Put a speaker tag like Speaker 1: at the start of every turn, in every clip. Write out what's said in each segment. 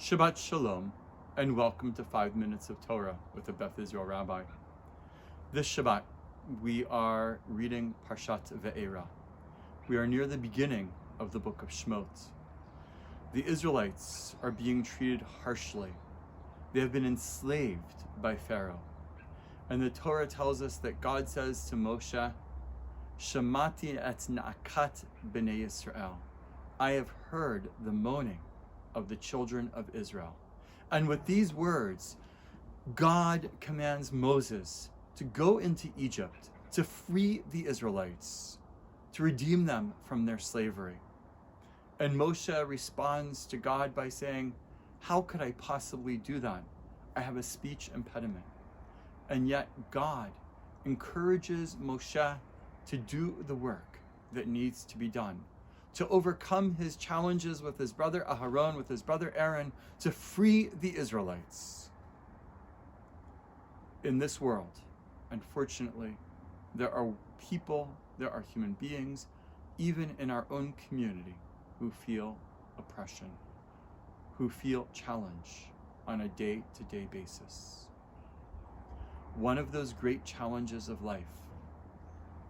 Speaker 1: Shabbat Shalom, and welcome to 5 Minutes of Torah with the Beth Israel Rabbi. This Shabbat, we are reading Parshat Ve'era. We are near the beginning of the book of Shemot. The Israelites are being treated harshly. They have been enslaved by Pharaoh. And the Torah tells us that God says to Moshe, Shemati et na'akat b'nei Yisrael. I have heard the moaning of the children of Israel. And with these words, God commands Moses to go into Egypt to free the Israelites, to redeem them from their slavery. And Moshe responds to God by saying, how could I possibly do that? I have a speech impediment. And yet God encourages Moshe to do the work that needs to be done, to overcome his challenges with his brother Aharon, with his brother Aaron, to free the Israelites. In this world, unfortunately, there are people, there are human beings, even in our own community, who feel oppression, who feel challenge on a day-to-day basis. One of those great challenges of life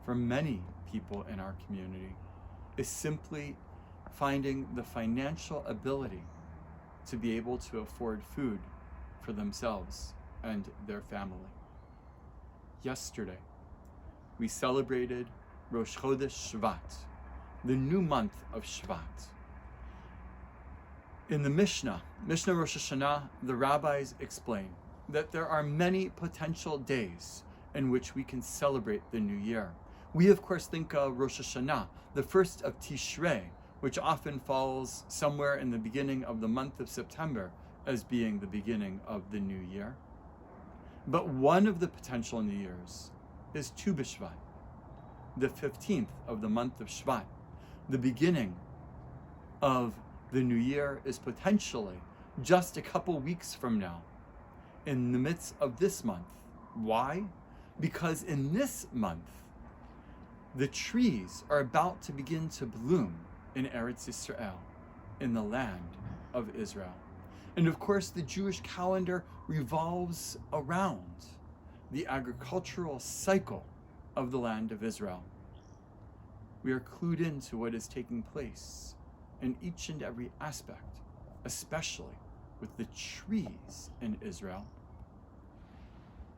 Speaker 1: for many people in our community is simply finding the financial ability to be able to afford food for themselves and their family. Yesterday, we celebrated Rosh Chodesh Shvat, the new month of Shvat. In the Mishnah Rosh Hashanah, the rabbis explain that there are many potential days in which we can celebrate the new year. We, of course, think of Rosh Hashanah, the first of Tishrei, which often falls somewhere in the beginning of the month of September, as being the beginning of the new year. But one of the potential new years is Tu Bishvat, the 15th of the month of Shvat. The beginning of the new year is potentially just a couple weeks from now, in the midst of this month. Why? Because in this month, the trees are about to begin to bloom in Eretz Yisrael, in the land of Israel. And of course, the Jewish calendar revolves around the agricultural cycle of the land of Israel. We are clued into what is taking place in each and every aspect, especially with the trees in Israel.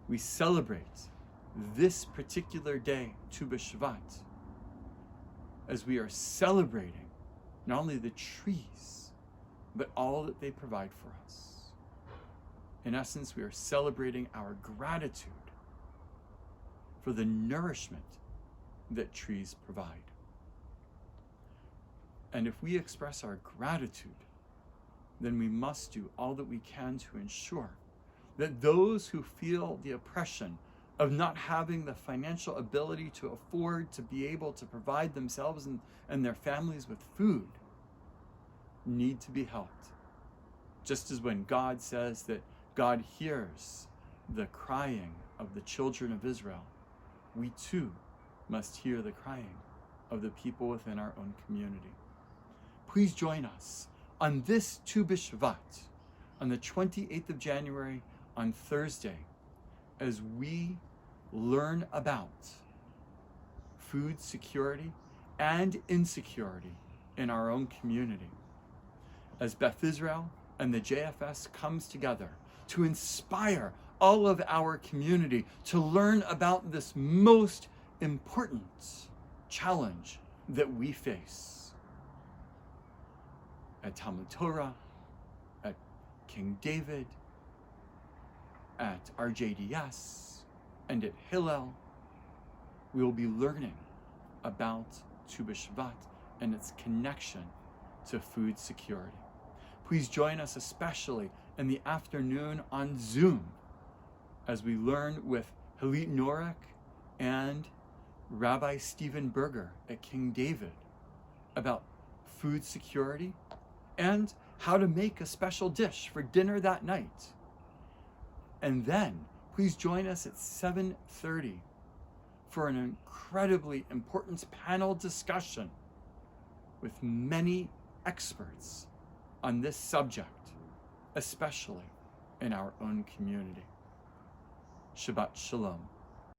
Speaker 1: We celebrate this particular day, Tu B'Shvat, as we are celebrating not only the trees, but all that they provide for us. In essence, we are celebrating our gratitude for the nourishment that trees provide. And if we express our gratitude, then we must do all that we can to ensure that those who feel the oppression of not having the financial ability to afford to be able to provide themselves and their families with food need to be helped. Just as when God says that God hears the crying of the children of Israel, we too must hear the crying of the people within our own community. Please join us on this Tu B'Shvat, on the 28th of January, on Thursday, as we learn about food security and insecurity in our own community, as Beth Israel and the JFS comes together to inspire all of our community to learn about this most important challenge that we face. At Talmud Torah, at King David, at RJDS, and at Hillel, we will be learning about Tu B'Shvat and its connection to food security. Please join us especially in the afternoon on Zoom as we learn with Halit Norik and Rabbi Stephen Berger at King David about food security and how to make a special dish for dinner that night. And then please join us at 7:30 for an incredibly important panel discussion with many experts on this subject especially in our own community. Shabbat Shalom.